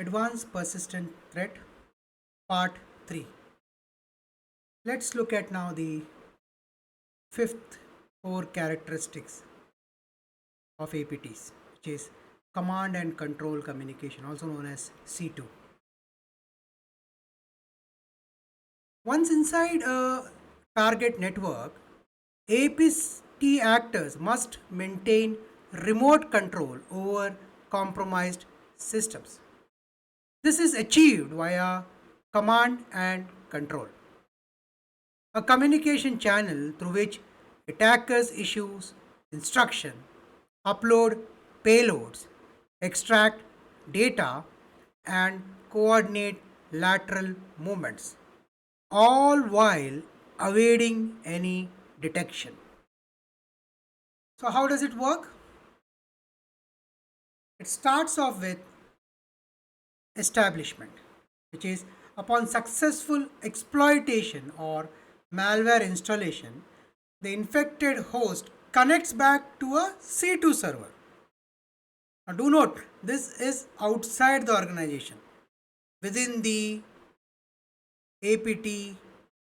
Advanced Persistent Threat, Part 3. Let's look at now the fifth core characteristics of APTs, which is command and control communication, also known as C2. Once inside a target network, APT actors must maintain remote control over compromised systems. This is achieved via command and control, a communication channel through which attackers issue instruction, upload payloads, extract data, and coordinate lateral movements, all while avoiding any detection. So, how does it work? It starts off with establishment, which is upon successful exploitation or malware installation, the infected host connects back to a C2 server. Now, do note this is outside the organization, within the APT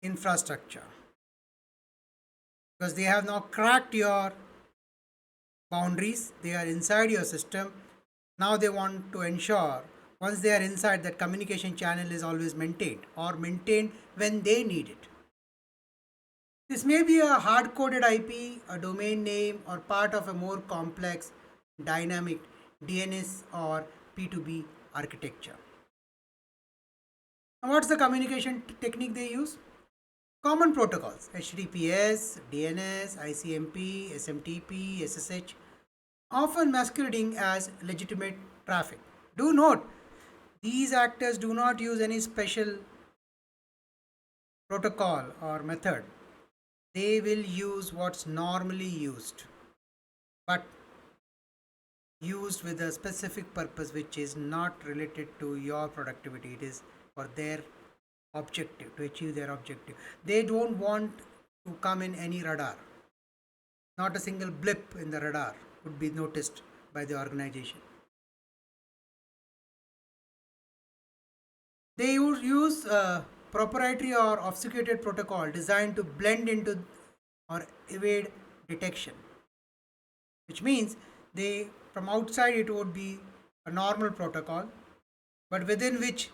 infrastructure, because they have now cracked your boundaries, they are inside your system. Now they want to ensure once they are inside that communication channel is always maintained or maintained when they need it. This may be a hard coded IP, a domain name, or part of a more complex dynamic DNS or P2B architecture. Now, what's the communication technique they use? Common protocols: HTTPS, DNS, ICMP, SMTP, SSH, often masquerading as legitimate traffic. Do note, these actors do not use any special protocol or method. They will use what's normally used, but used with a specific purpose which is not related to your productivity. It is for their objective, to achieve their objective. They don't want to come in any radar. Not a single blip in the radar would be noticed by the organization. They would use proprietary or obfuscated protocol designed to blend into or evade detection, which means they from outside it would be a normal protocol, but within which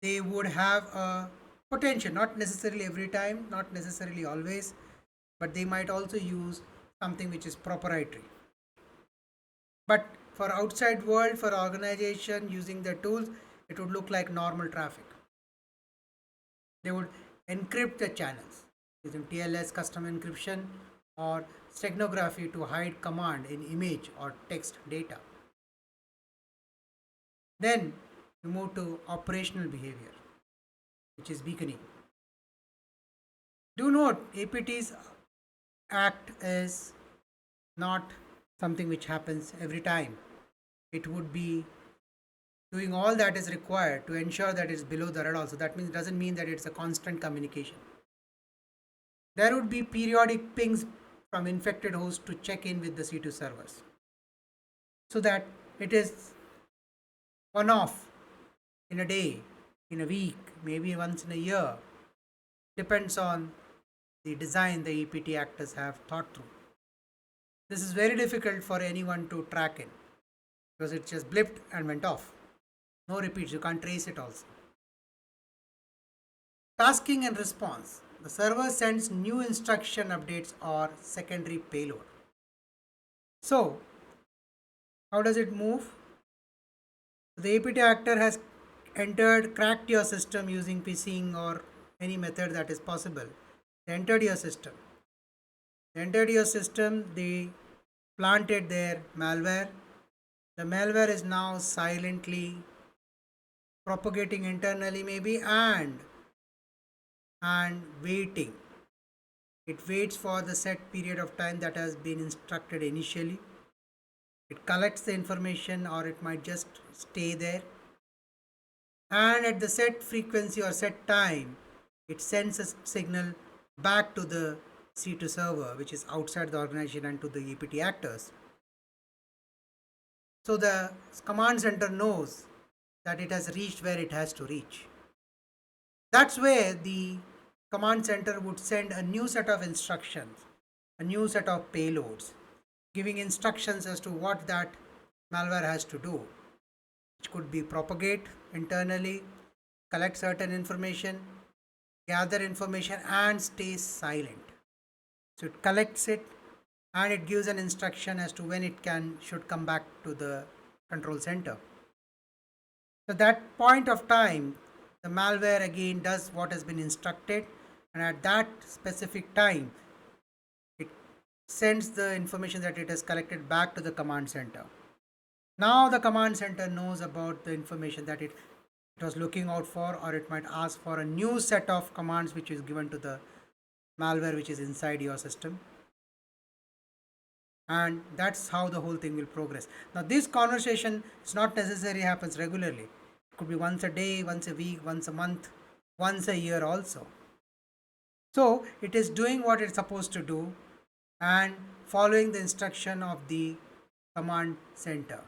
they would have a potential, not necessarily every time, not necessarily always, but they might also use something which is proprietary. But for outside world, for organization using the tools, it would look like normal traffic. They would encrypt the channels using TLS, custom encryption, or steganography to hide command in image or text data. Then we move to operational behavior, which is beaconing. Do note, APT's act is not something which happens every time. It would be doing all that is required to ensure that it's below the radar. So that means doesn't mean that it's a constant communication. There would be periodic pings from infected hosts to check in with the C2 servers, so that it is one off in a day, in a week, maybe once in a year. Depends on the design the APT actors have thought through. This is very difficult for anyone to track in because it just blipped and went off. No repeats, you can't trace it also. Tasking and response. The server sends new instruction updates or secondary payload. So, how does it move? The APT actor has cracked your system using phishing or any method that is possible. They entered your system. They planted their malware. The malware is now silently propagating internally, maybe, and waiting. It waits for the set period of time that has been instructed initially. It collects the information, or it might just stay there, and at the set frequency or set time it sends a signal back to the C2 server, which is outside the organization, and to the APT actors. So the command center knows that it has reached where it has to reach. That's where the command center would send a new set of instructions, a new set of payloads, giving instructions as to what that malware has to do, which could be propagate internally, collect certain information, gather information, and stay silent. So it collects it and it gives an instruction as to when it should come back to the control center. So that point of time, the malware again does what has been instructed, and at that specific time, it sends the information that it has collected back to the command center. Now the command center knows about the information that it was looking out for, or it might ask for a new set of commands which is given to the malware which is inside your system. And that's how the whole thing will progress. Now this conversation is not necessarily happens regularly. It could be once a day, once a week, once a month, once a year also. So it is doing what it's supposed to do and following the instruction of the command center.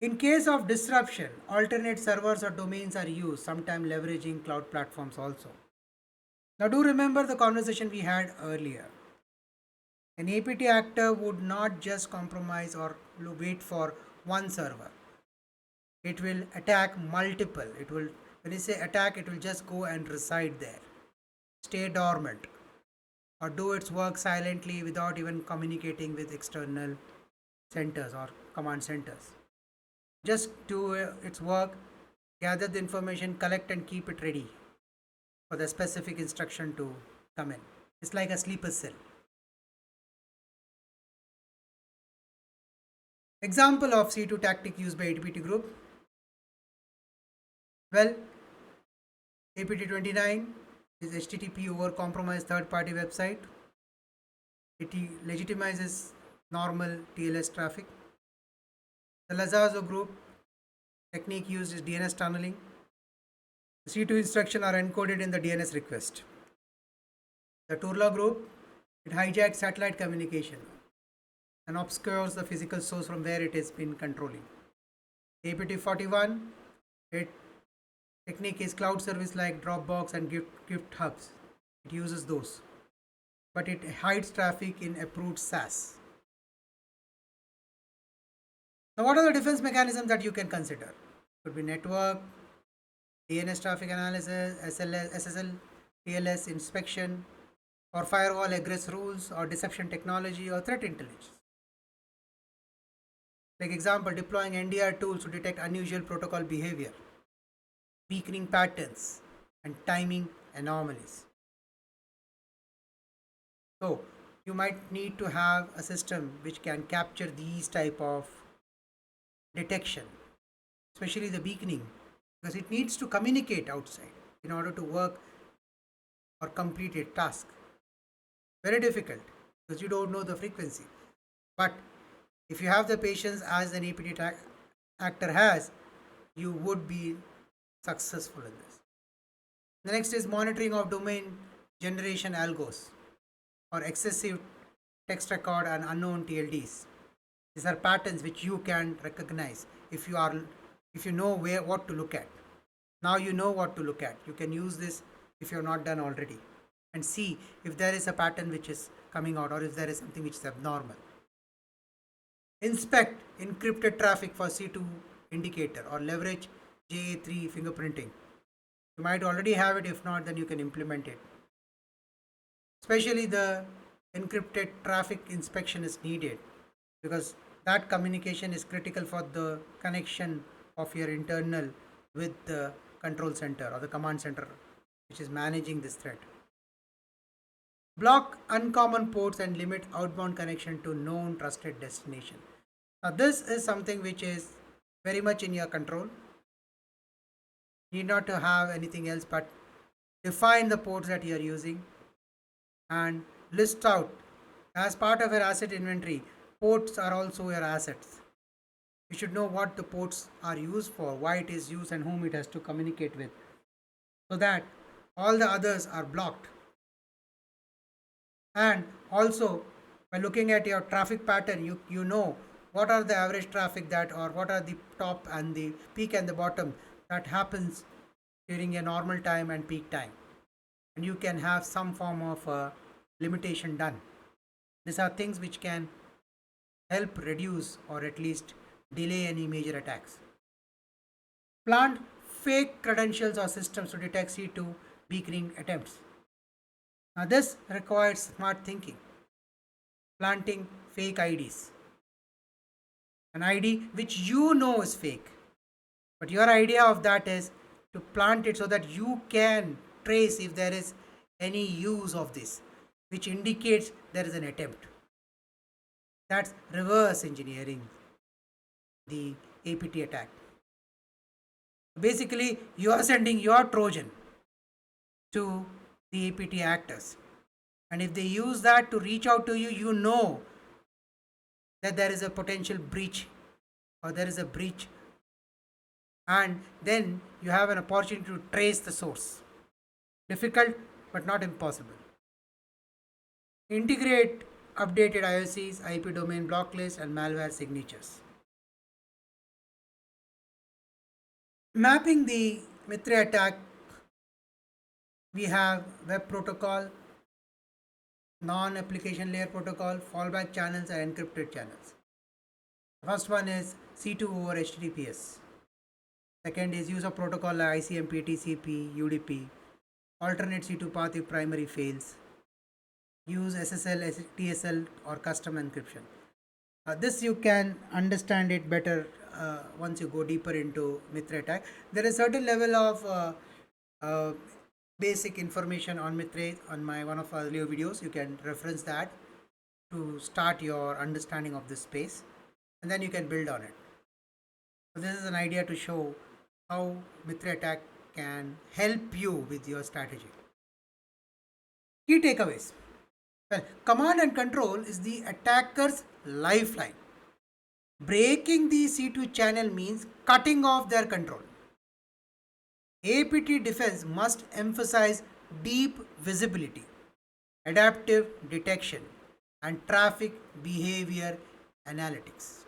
In case of disruption, alternate servers or domains are used, sometimes leveraging cloud platforms also. Now do remember the conversation we had earlier. An APT actor would not just compromise or wait for one server. It will attack multiple. It will, when you say attack, it will just go and reside there, stay dormant, or do its work silently without even communicating with external centers or command centers. Just do its work, gather the information, collect and keep it ready for the specific instruction to come in. It's like a sleeper cell. Example of C2 tactic used by APT group. Well, APT 29 is HTTP over compromised third party website. It legitimizes normal TLS traffic. The Lazazo group technique used is DNS tunneling. The C2 instructions are encoded in the DNS request. The Turla group, it hijacks satellite communication and obscures the physical source from where it has been controlling. APT 41, it technique is cloud service like Dropbox and gift hubs. It uses those, but it hides traffic in approved SaaS. Now, what are the defense mechanisms that you can consider? Could be network, DNS traffic analysis, SSL, TLS inspection, or firewall egress rules, or deception technology, or threat intelligence. Like example, deploying NDR tools to detect unusual protocol behavior, weakening patterns, and timing anomalies. So you might need to have a system which can capture these type of detection, especially the beaconing, because it needs to communicate outside in order to work or complete a task. Very difficult because you don't know the frequency. But if you have the patience as an APT actor has, you would be successful in this. The next is monitoring of domain generation algos or excessive text record and unknown TLDs. These are patterns which you can recognize if you know what to look at. Now you know what to look at. You can use this if you're not done already and see if there is a pattern which is coming out or if there is something which is abnormal. Inspect encrypted traffic for C2 indicator or leverage JA3 fingerprinting. You might already have it. If not, then you can implement it. Especially the encrypted traffic inspection is needed because that communication is critical for the connection of your internal with the control center or the command center which is managing this threat. Block uncommon ports and limit outbound connection to known trusted destination. Now this is something which is very much in your control. You need not to have anything else but define the ports that you are using and list out as part of your asset inventory. Ports are also your assets. You should know what the ports are used for, why it is used, and whom it has to communicate with, so that all the others are blocked. And also, by looking at your traffic pattern, you know what are the average traffic that, or what are the top and the peak and the bottom that happens during a normal time and peak time, and you can have some form of limitation done. These are things which can help reduce or at least delay any major attacks. Plant fake credentials or systems to detect C2 beaconing attempts. Now, this requires smart thinking. Planting fake IDs, an ID which you know is fake, but your idea of that is to plant it so that you can trace if there is any use of this, which indicates there is an attempt. That's reverse engineering the APT attack. Basically, you are sending your Trojan to the APT actors, and if they use that to reach out to you, you know that there is a potential breach or there is a breach, and then you have an opportunity to trace the source. Difficult but not impossible. Integrate updated IOCs, IP domain block list, and malware signatures. Mapping the MITRE attack, we have web protocol, non-application layer protocol, fallback channels, and encrypted channels. The first one is C2 over HTTPS. Second is use of protocol like ICMP, TCP, UDP. Alternate C2 path if primary fails. Use SSL, TSL, or custom encryption. This you can understand it better once you go deeper into MITRE attack. There is certain level of basic information on MITRE on my one of our earlier videos. You can reference that to start your understanding of this space, and then you can build on it. So this is an idea to show how MITRE attack can help you with your strategy. Key takeaways. Well, command and control is the attacker's lifeline. Breaking the C2 channel means cutting off their control. APT defense must emphasize deep visibility, adaptive detection, and traffic behavior analytics.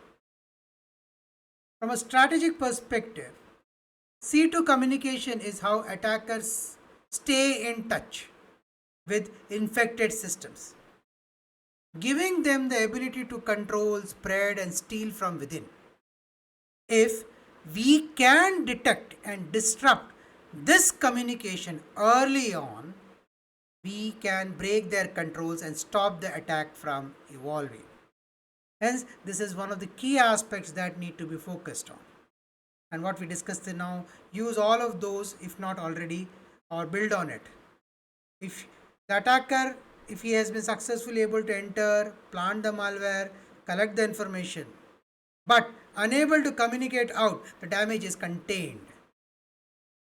From a strategic perspective, C2 communication is how attackers stay in touch with infected systems, giving them the ability to control, spread, and steal from within. If we can detect and disrupt this communication early on, we can break their controls and stop the attack from evolving. Hence, this is one of the key aspects that need to be focused on. And what we discussed now, use all of those if not already, or build on it. If the attacker, if he has been successfully able to enter, plant the malware, collect the information, but unable to communicate out, the damage is contained.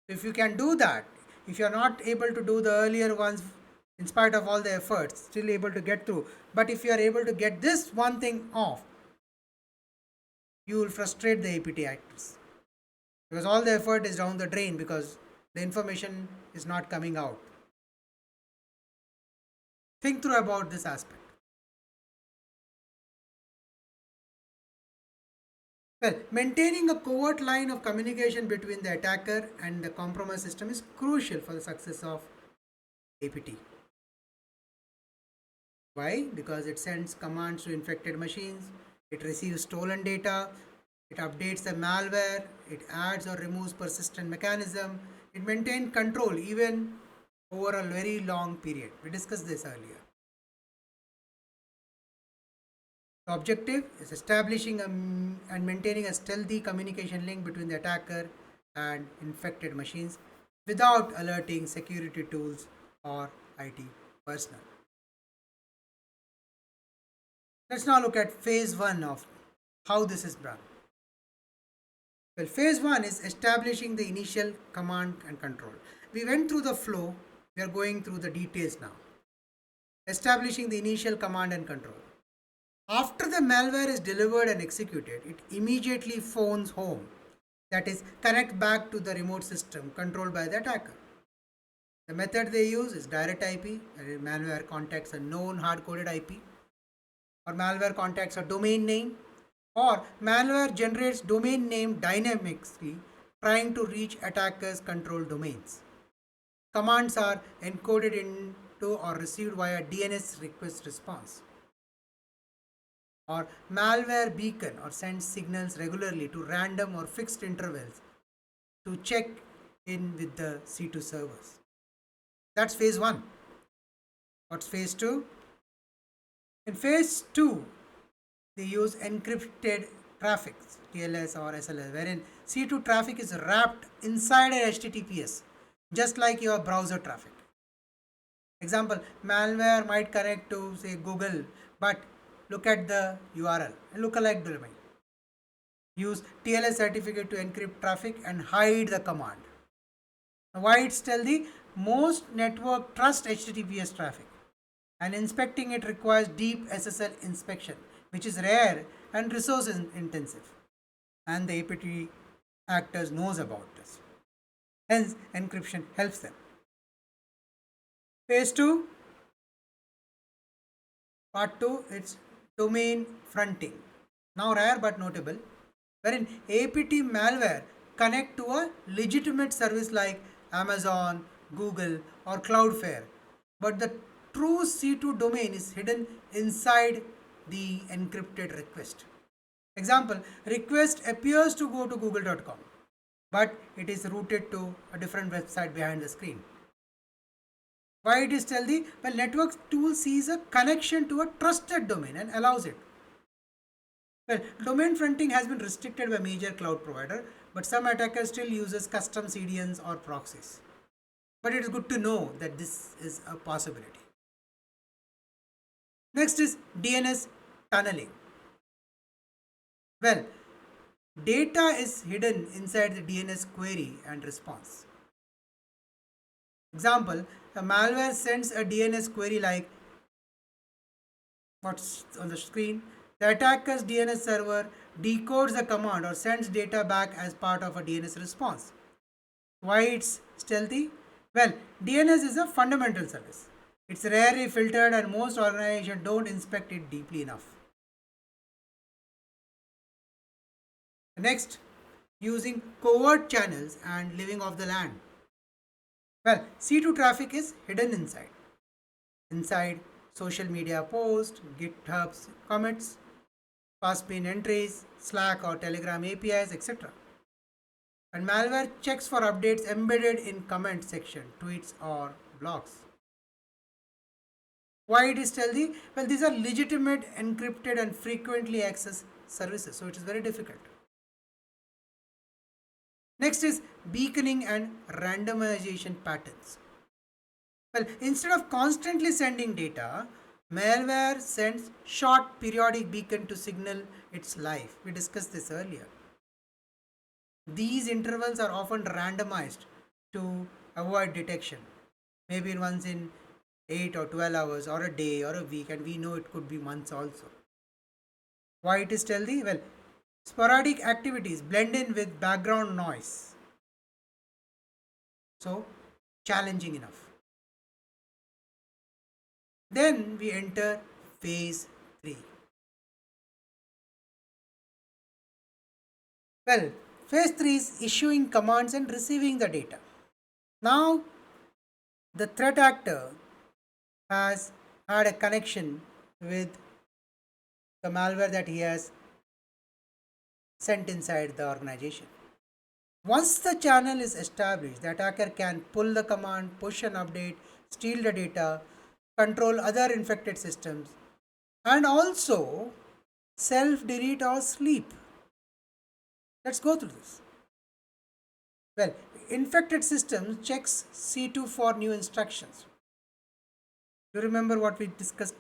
If you can do that, if you are not able to do the earlier ones in spite of all the efforts, still able to get through, but if you are able to get this one thing off, you will frustrate the APT actors, because all the effort is down the drain because the information is not coming out. Think through about this aspect. Well, maintaining a covert line of communication between the attacker and the compromised system is crucial for the success of APT. Why? Because it sends commands to infected machines, it receives stolen data, it updates the malware, it adds or removes persistent mechanism, it maintains control even over a very long period. We discussed this earlier. The objective is establishing and maintaining a stealthy communication link between the attacker and infected machines without alerting security tools or IT personnel. Let's now look at phase 1 of how this is done. Well, phase 1 is establishing the initial command and control. We went through the flow, we are going through the details now. Establishing the initial command and control. After the malware is delivered and executed, it immediately phones home, that is, connect back to the remote system controlled by the attacker. The method they use is direct IP, that is, malware contacts a known hard-coded IP, or malware contacts a domain name, Or malware generates domain name dynamically, trying to reach attackers' controlled domains. Commands are encoded into or received via DNS request response. Or malware beacon or sends signals regularly to random or fixed intervals to check in with the C2 servers. That's phase 1. What's phase 2? In phase 2, they use encrypted traffic, TLS or SLS, wherein C2 traffic is wrapped inside a HTTPS, just like your browser traffic. Example, malware might connect to say Google, but look at the URL, a lookalike domain. Use TLS certificate to encrypt traffic and hide the command. Why it's stealthy? Most network trust HTTPS traffic, and inspecting it requires deep SSL inspection, which is rare and resource intensive. And the APT actors knows about this. Hence, encryption helps them. Phase 2, part 2, it's domain fronting. Now rare but notable, wherein APT malware connect to a legitimate service like Amazon, Google or Cloudflare, but the true C2 domain is hidden inside the encrypted request. Example, request appears to go to google.com, but it is routed to a different website behind the screen. Why it is stealthy? Well, network tool sees a connection to a trusted domain and allows it. Well, domain fronting has been restricted by major cloud provider, but some attackers still uses custom CDNs or proxies. But it is good to know that this is a possibility. Next is DNS tunneling. Well, data is hidden inside the DNS query and response. Example, a malware sends a DNS query like what's on the screen. The attacker's DNS server decodes the command or sends data back as part of a DNS response. Why it's stealthy? Well, DNS is a fundamental service. It's rarely filtered and most organizations don't inspect it deeply enough. Next, using covert channels and living off the land. Well, C2 traffic is hidden inside social media posts, GitHub's commits, Fastpin entries, Slack or Telegram APIs, etc. And malware checks for updates embedded in comment section, tweets or blogs. Why it is stealthy? Well, these are legitimate, encrypted and frequently accessed services, so it is very difficult. Next is beaconing and randomization patterns. Well, instead of constantly sending data, malware sends short periodic beacon to signal its life. We discussed this earlier. These intervals are often randomized to avoid detection. Maybe once in 8 or 12 hours or a day or a week, and we know it could be months also. Why it is stealthy? Well, sporadic activities blend in with background noise. So, challenging enough. Then we enter phase 3. Well, phase 3 is issuing commands and receiving the data. Now, the threat actor has had a connection with the malware that he has sent inside the organization. Once the channel is established, the attacker can pull the command, push an update, steal the data, control other infected systems, and also self delete or sleep. Let's go through this. Well, infected systems checks C2 for new instructions. You remember what we discussed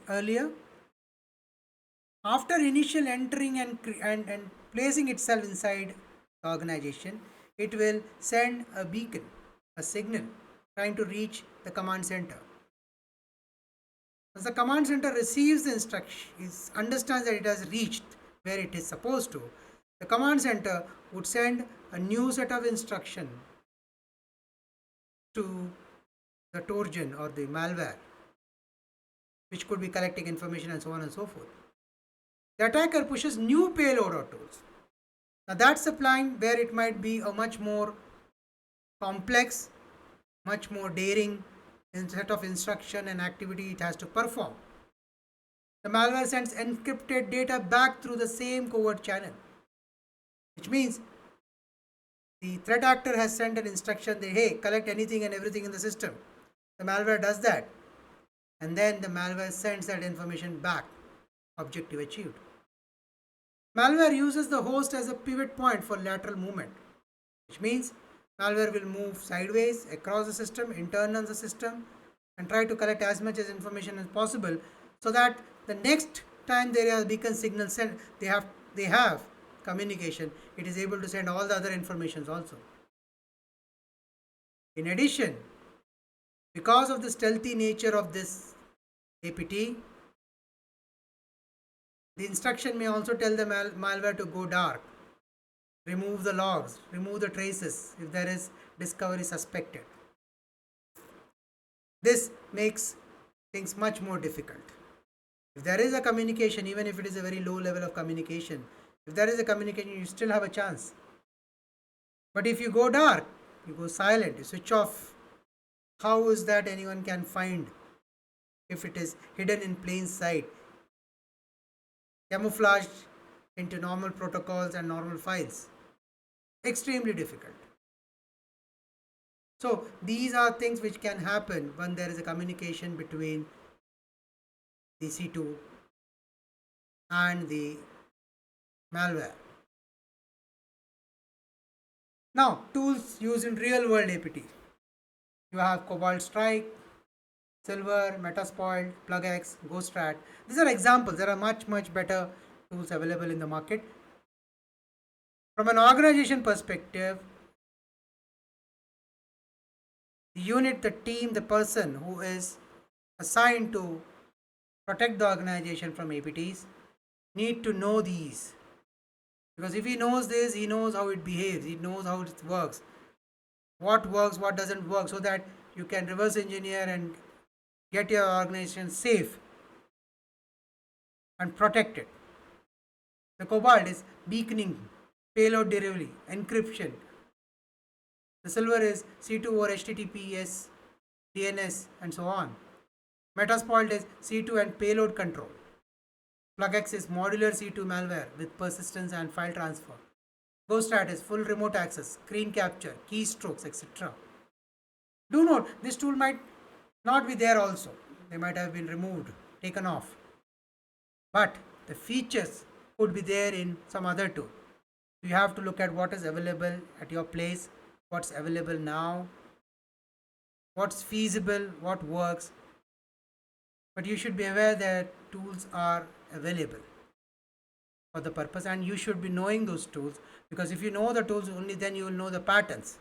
earlier? After initial entering and placing itself inside the organization, it will send a beacon, a signal, trying to reach the command center. As the command center receives the instruction, understands that it has reached where it is supposed to, the command center would send a new set of instruction to the Trojan or the malware, which could be collecting information and so on and so forth. the attacker pushes new payload or tools. Now that's applying where it might be a much more complex, much more daring set of instruction and activity it has to perform. The malware sends encrypted data back through the same covert channel, which means the threat actor has sent an instruction that, hey, collect anything and everything in the system. The malware does that, and then the malware sends that information back. Objective achieved. Malware uses the host as a pivot point for lateral movement, which means malware will move sideways across the system, internal the system, and try to collect as much as information as possible, so that the next time there are beacon signals sent, they have communication, it is able to send all the other informations also. In addition, because of the stealthy nature of this APT, the instruction may also tell the malware to go dark, remove the logs, remove the traces if there is discovery suspected. This makes things much more difficult. If there is a communication, even if it is a very low level of communication, if there is a communication, you still have a chance. But if you go dark, you go silent, you switch off, how is that anyone can find if it is hidden in plain sight, camouflaged into normal protocols and normal files? Extremely difficult. So these are things which can happen when there is a communication between the C2 and the malware. Now, tools used in real world APT. You have Cobalt Strike, Silver, Metasploit, PlugX, GhostRat. These are examples. There are much better tools available in the market. From an organization perspective, the unit, the team, the person who is assigned to protect the organization from APTs need to know these. Because if he knows this, he knows how it behaves, he knows how it works, what doesn't work, so that you can reverse engineer and get your organization safe and protected. The Cobalt is beaconing, payload delivery, encryption. The Silver is C2 over HTTPS, DNS, and so on. Metasploit is C2 and payload control. PlugX is modular C2 malware with persistence and file transfer. GhostRat is full remote access, screen capture, keystrokes, etc. Do note, this tool might not be there also. They might have been removed, taken off. But the features could be there in some other tool. You have to look at what is available at your place, what's available now, what's feasible, what works. But you should be aware that tools are available for the purpose, and you should be knowing those tools, because if you know the tools, only then you will know the patterns.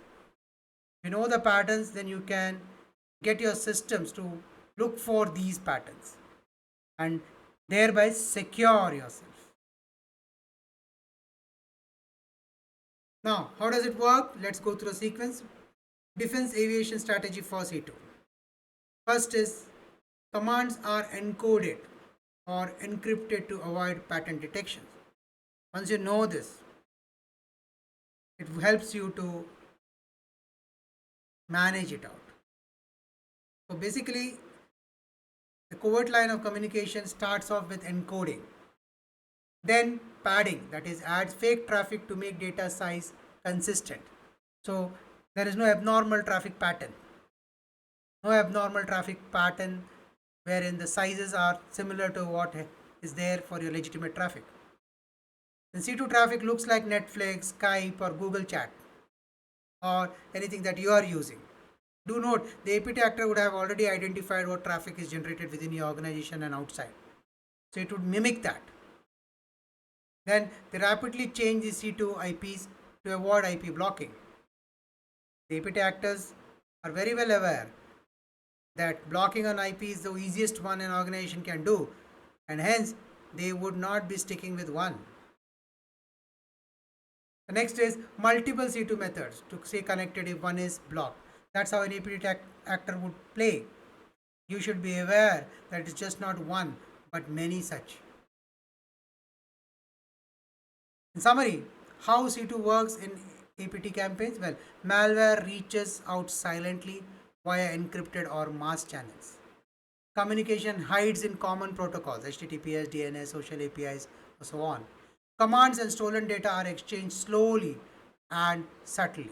If you know the patterns, then you can get your systems to look for these patterns and thereby secure yourself. Now, how does it work? Let's go through a sequence. Defense aviation strategy for C2. First is commands are encoded or encrypted to avoid pattern detection. Once you know this, it helps you to manage it out. So basically, the covert line of communication starts off with encoding, then padding, that is adds fake traffic to make data size consistent. So there is no abnormal traffic pattern. No abnormal traffic pattern wherein the sizes are similar to what is there for your legitimate traffic. Then C2 traffic looks like Netflix, Skype, or Google Chat, or anything that you are using. Do note, the APT actor would have already identified what traffic is generated within your organization and outside. So it would mimic that. Then they rapidly change the C2 IPs to avoid IP blocking. The APT actors are very well aware that blocking an IP is the easiest one an organization can do, and hence they would not be sticking with one. The next is multiple C2 methods to stay connected if one is blocked. That's how an APT actor would play. You should be aware that it's just not one, but many such. In summary, how C2 works in APT campaigns? Well, malware reaches out silently via encrypted or masked channels. Communication hides in common protocols, HTTPS, DNS, social APIs, and so on. Commands and stolen data are exchanged slowly and subtly.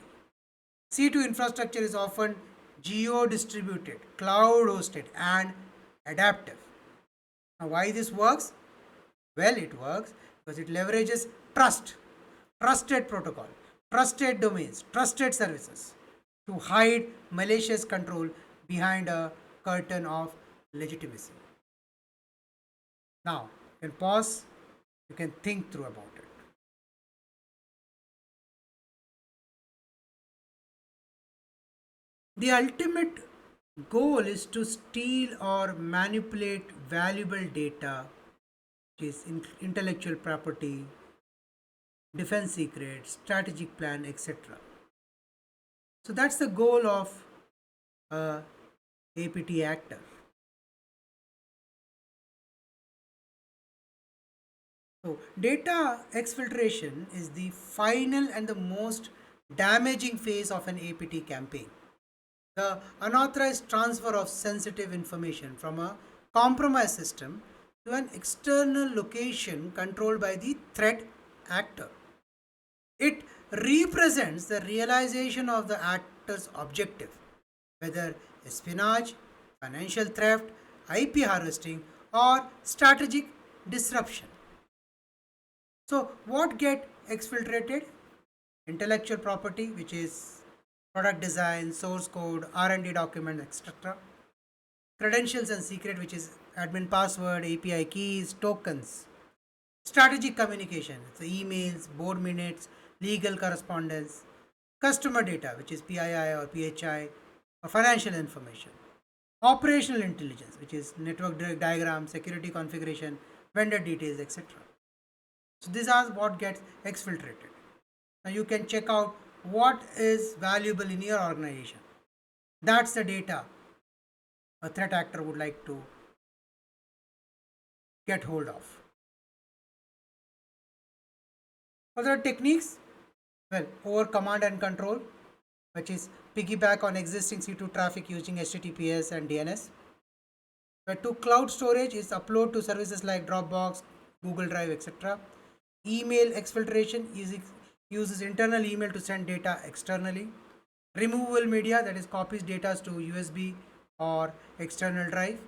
C2 infrastructure is often geo distributed, cloud hosted, and adaptive. Now, why this works? Well, it works because it leverages trust, trusted protocol, trusted domains, trusted services to hide malicious control behind a curtain of legitimacy. Now, you can pause, you can think through about it. The ultimate goal is to steal or manipulate valuable data, which is intellectual property, defense secrets, strategic plan, etc. So that's the goal of a APT actor. So data exfiltration is the final and the most damaging phase of an APT campaign. The unauthorized transfer of sensitive information from a compromised system to an external location controlled by the threat actor. It represents the realization of the actor's objective, whether espionage, financial theft, IP harvesting, or strategic disruption. So, what get exfiltrated? Intellectual property, which is product design, source code, R&D document, etc. Credentials and secret, which is admin password, API keys, tokens. Strategic communication, it's the emails, board minutes, legal correspondence. Customer data, which is PII or PHI, or financial information. Operational intelligence, which is network diagram, security configuration, vendor details, etc. So these are what gets exfiltrated. Now you can check out what is valuable in your organization. That's the data a threat actor would like to get hold of. Other techniques, well, over command and control, which is piggyback on existing C2 traffic using HTTPS and DNS. But to cloud storage is upload to services like Dropbox, Google Drive, etc. Email exfiltration uses internal email to send data externally. Removable media, that is copies data to USB or external drive.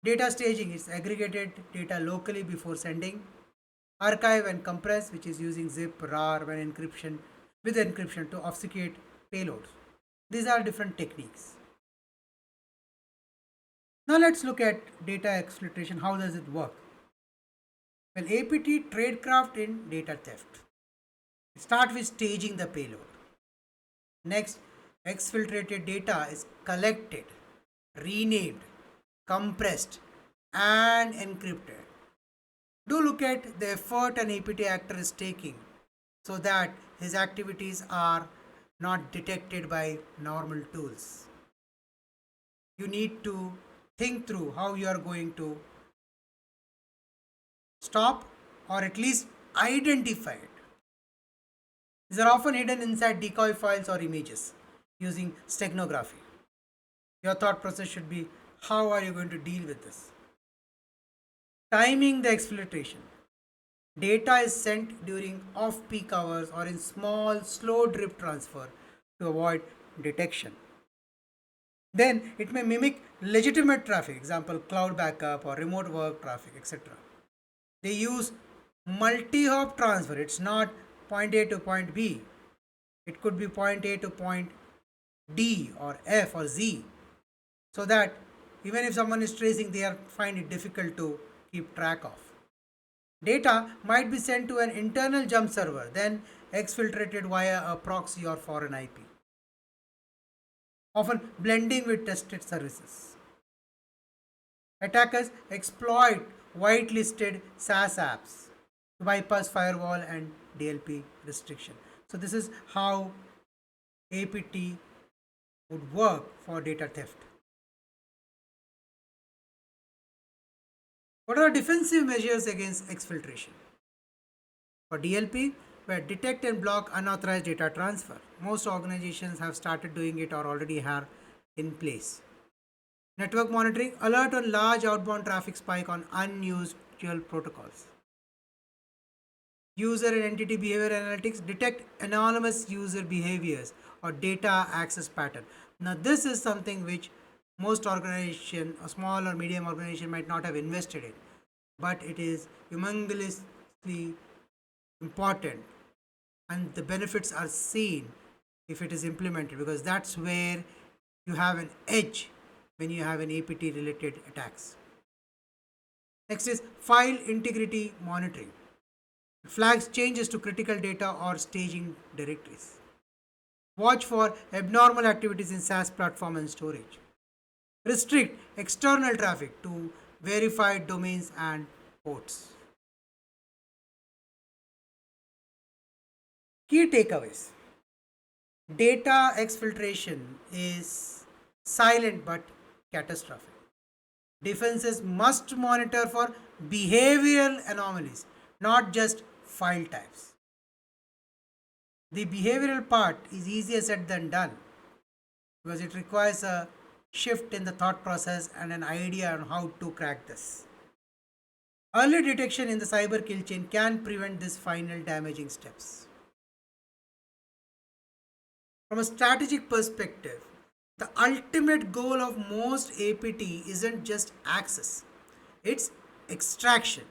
Data staging is aggregated data locally before sending. Archive and compress, which is using zip, RAR when encryption with encryption to obfuscate payloads. These are different techniques. Now let's look at data exfiltration. How does it work? Well, APT tradecraft in data theft. Start with staging the payload. Next, exfiltrated data is collected, renamed, compressed, and encrypted. Do look at the effort an APT actor is taking so that his activities are not detected by normal tools. You need to think through how you are going to stop or at least identify it. These are often hidden inside decoy files or images using steganography. Your thought process should be, how are you going to deal with this? Timing the exfiltration. Data is sent during off-peak hours or in small, slow drip transfer to avoid detection. Then it may mimic legitimate traffic, example cloud backup or remote work traffic, etc. They use multi-hop transfer. It's not point A to point B. It could be point A to point D or F or Z, so that even if someone is tracing, they find it difficult to keep track of. Data might be sent to an internal jump server, then exfiltrated via a proxy or foreign IP, often blending with tested services. Attackers exploit whitelisted SaaS apps to bypass firewall and DLP restriction. So this is how APT would work for data theft. What are defensive measures against exfiltration? For DLP, where detect and block unauthorized data transfer. Most organizations have started doing it or already have in place. Network monitoring, alert on large outbound traffic spike on unusual protocols. User and entity behavior analytics, detect anonymous user behaviors or data access pattern. Now this is something which most organization, a small or medium organization might not have invested in, but it is humongously important and the benefits are seen if it is implemented, because that's where you have an edge when you have an APT related attacks. Next is file integrity monitoring. It flags changes to critical data or staging directories. Watch for abnormal activities in SaaS platform and storage. Restrict external traffic to verified domains and ports. Key takeaways. Data exfiltration is silent but catastrophic. Defenses must monitor for behavioral anomalies, not just file types. The behavioral part is easier said than done because it requires a shift in the thought process and an idea on how to crack this. Early detection in the cyber kill chain can prevent these final damaging steps. From a strategic perspective, the ultimate goal of most APT isn't just access, it's extraction.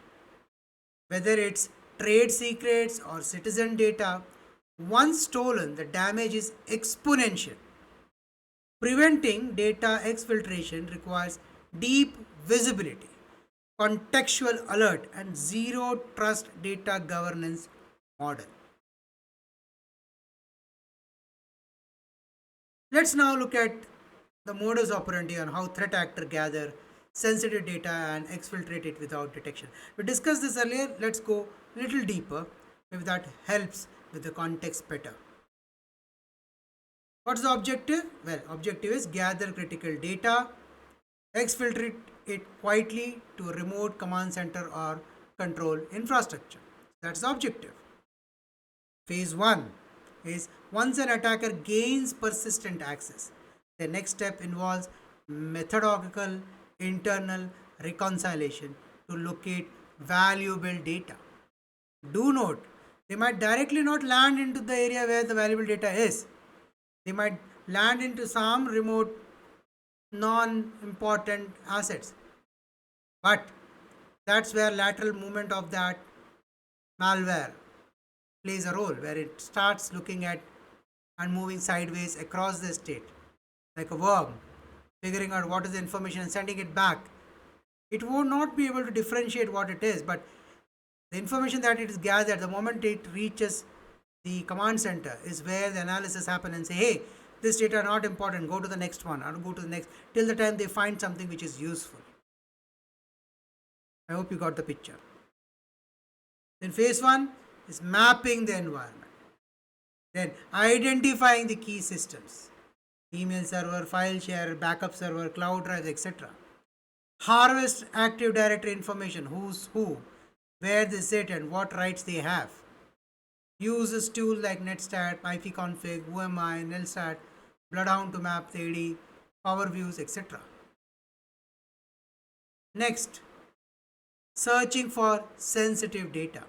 Whether it's trade secrets or citizen data, once stolen, the damage is exponential. Preventing data exfiltration requires deep visibility, contextual alert, and zero trust data governance model. Let's now look at the modus operandi on how threat actor gather sensitive data and exfiltrate it without detection. We discussed this earlier. Let's go a little deeper. Maybe that helps with the context better. What's the objective? Well, objective is gather critical data, exfiltrate it quietly to a remote command center or control infrastructure. That's the objective. Phase 1 is once an attacker gains persistent access, the next step involves methodological internal reconciliation to locate valuable data. Do note, they might directly not land into the area where the valuable data is. They might land into some remote non important assets. But that's where lateral movement of that malware plays a role, where it starts looking at and moving sideways across the state like a worm, figuring out what is the information and sending it back. It will not be able to differentiate what it is, but the information that it is gathered, the moment it reaches the command center, is where the analysis happen and say, hey, this data are not important, go to the next one or go to the next, till the time they find something which is useful. I hope you got the picture. Then phase 1 is mapping the environment. Then identifying the key systems, email server, file share, backup server, cloud drives, etc. Harvest active directory information, who's who, where they sit and what rights they have. Uses tools like netstat, ipconfig, UMI, nelstat, bloodhound to map the AD, power views, etc. Next, searching for sensitive data.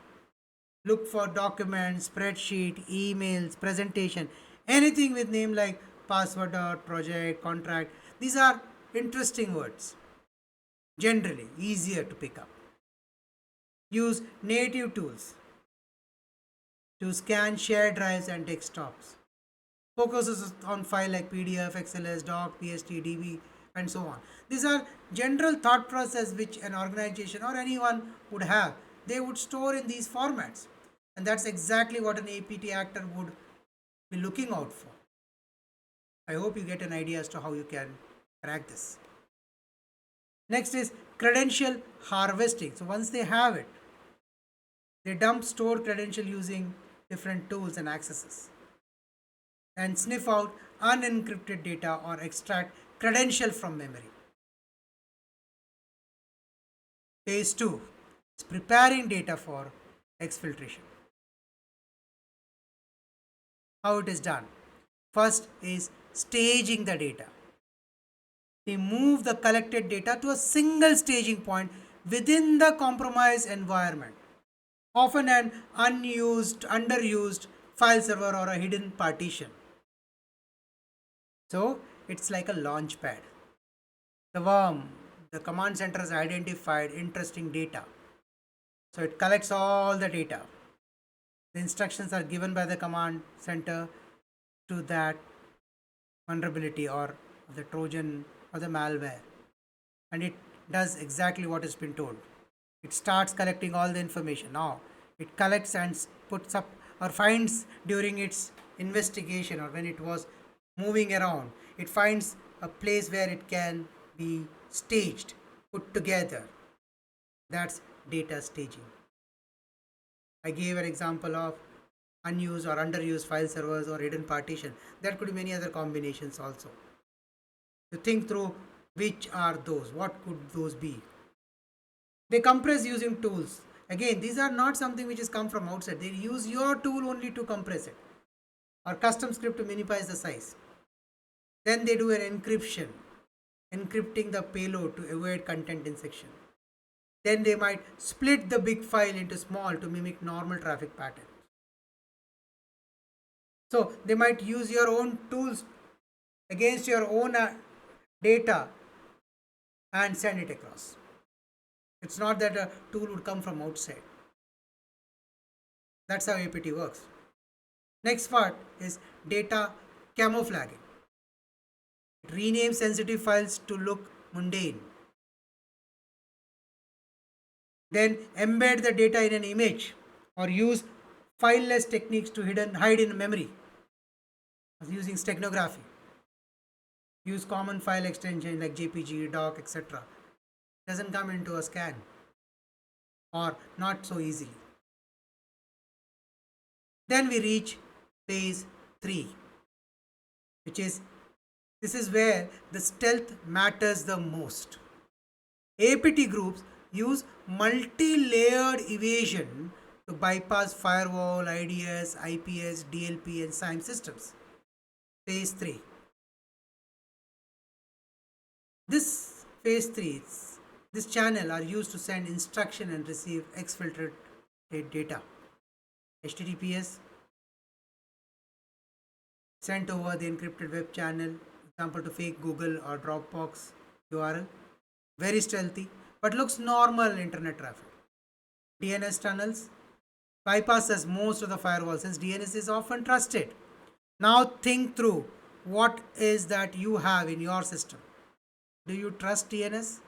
Look for documents, spreadsheet, emails, presentation, anything with name like password or project, contract. These are interesting words, generally easier to pick up. Use native tools to scan shared drives and desktops. Focuses on file like PDF, XLS, doc, PST, DB, and so on. These are general thought process which an organization or anyone would have. They would store in these formats. And that's exactly what an APT actor would be looking out for. I hope you get an idea as to how you can crack this. Next is credential harvesting. So once they have it, they dump stored credential using different tools and accesses and sniff out unencrypted data or extract credential from memory. Phase 2 is preparing data for exfiltration. How it is done? First is staging the data. They move the collected data to a single staging point within the compromised environment, often an unused, underused file server or a hidden partition. So it's like a launch pad. The worm, the command center has identified interesting data. So it collects all the data. The instructions are given by the command center to that vulnerability or the Trojan or the malware. And it does exactly what has been told. It starts collecting all the information. Now it collects and puts up or finds during its investigation or when it was moving around, it finds a place where it can be staged, put together. That's data staging. I gave an example of unused or underused file servers or hidden partition. There could be many other combinations also. To think through which are those, what could those be? They compress using tools. Again, these are not something which has come from outside. They use your tool only to compress it or custom script to minimize the size. Then they do an encryption, encrypting the payload to avoid content injection. Then they might split the big file into small to mimic normal traffic patterns. So they might use your own tools against your own data and send it across. It's not that a tool would come from outside. That's how APT works. Next part is data camouflaging. It renames sensitive files to look mundane. Then embed the data in an image or use fileless techniques to hide in memory using steganography. Use common file extension like JPG, doc, etc. Doesn't come into a scan or not so easily. Then we reach phase 3, which is this is where the stealth matters the most. APT groups use multi-layered evasion to bypass firewall, IDS, IPS, DLP and SIEM systems. Phase 3. This phase 3, this channel are used to send instruction and receive exfiltrated data. HTTPS sent over the encrypted web channel, example to fake Google or Dropbox URL. Very stealthy, but looks normal internet traffic. DNS tunnels bypasses most of the firewall since DNS is often trusted. Now think through what is that you have in your system. Do you trust DNS?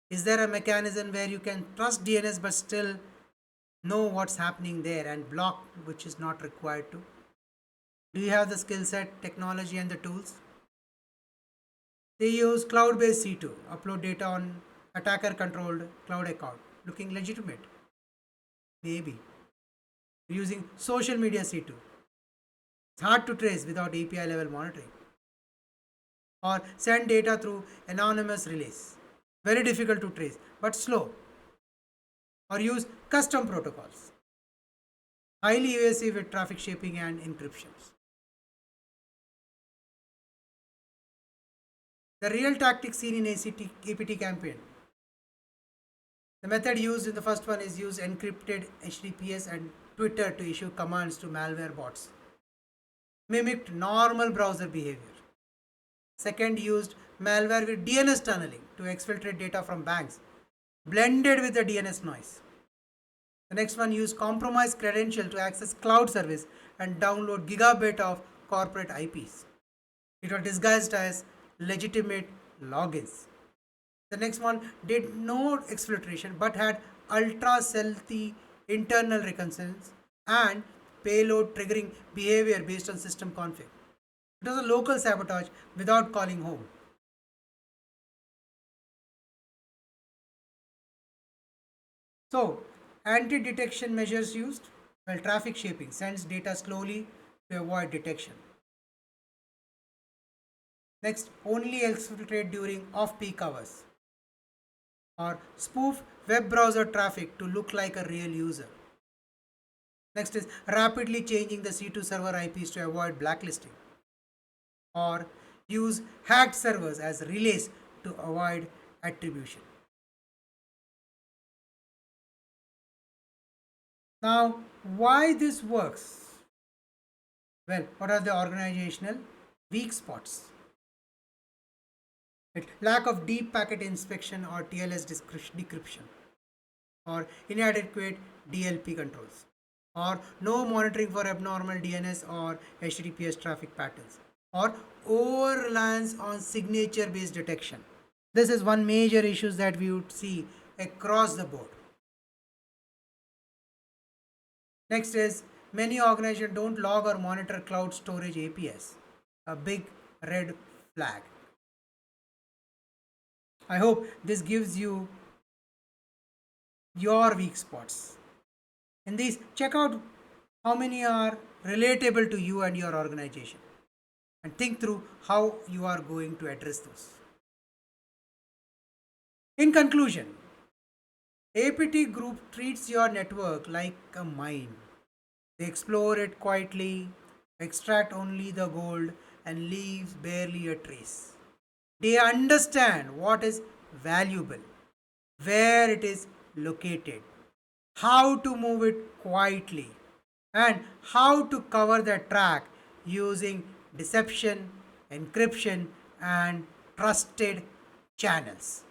Is there a mechanism where you can trust DNS but still know what's happening there and block which is not required to? Do you have the skill set, technology and the tools? They use cloud-based C2, upload data on attacker-controlled cloud account, looking legitimate. Maybe. Using social media C2. It's hard to trace without API level monitoring. Or send data through anonymous relays. Very difficult to trace, but slow. Or use custom protocols. Highly evasive with traffic shaping and encryptions. The real tactics seen in APT campaign. The method used in the first one is use encrypted HTTPS and Twitter to issue commands to malware bots. Mimicked normal browser behavior. Second, used malware with DNS tunneling to exfiltrate data from banks, blended with the DNS noise. The next one used compromised credential to access cloud service and download gigabit of corporate IPs. It was disguised as legitimate logins. The next one did no exfiltration but had ultra stealthy internal reconnaissance and payload triggering behavior based on system config. It was a local sabotage without calling home. So, anti-detection measures used? Well, traffic shaping sends data slowly to avoid detection. Next, only exfiltrate during off-peak hours. Or spoof web browser traffic to look like a real user. Next is rapidly changing the C2 server IPs to avoid blacklisting, or use hacked servers as relays to avoid attribution. Now, why this works? Well, what are the organizational weak spots? Lack of deep packet inspection or TLS decryption, or inadequate DLP controls, or no monitoring for abnormal DNS or HTTPS traffic patterns, or over reliance on signature based detection. This is one major issue that we would see across the board. Next is many organizations don't log or monitor cloud storage APS, a big red flag. I hope this gives you your weak spots. In these, check out how many are relatable to you and your organization, and think through how you are going to address those. In conclusion, APT group treats your network like a mine. They explore it quietly, extract only the gold, and leave barely a trace. They understand what is valuable, where it is located, how to move it quietly, and how to cover the track using deception, encryption, and trusted channels.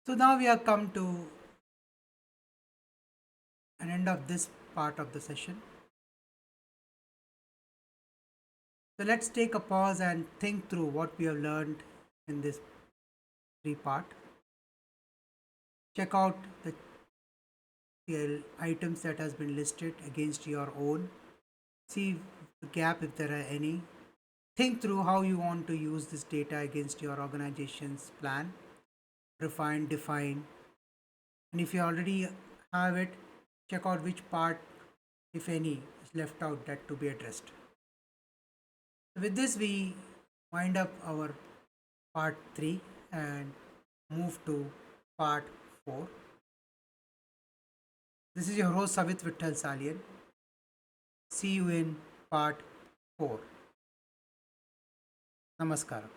So now we have come to an end of this part of the session. So let's take a pause and think through what we have learned in this three part. Check out the items that has been listed against your own. See the gap if there are any. Think through how you want to use this data against your organization's plan. Refine, define, and if you already have it, check out which part, if any, is left out that to be addressed. With this, we wind up our part 3 and move to part 4. This is your host Savit Vittal Salian. See you in part 4. Namaskaram.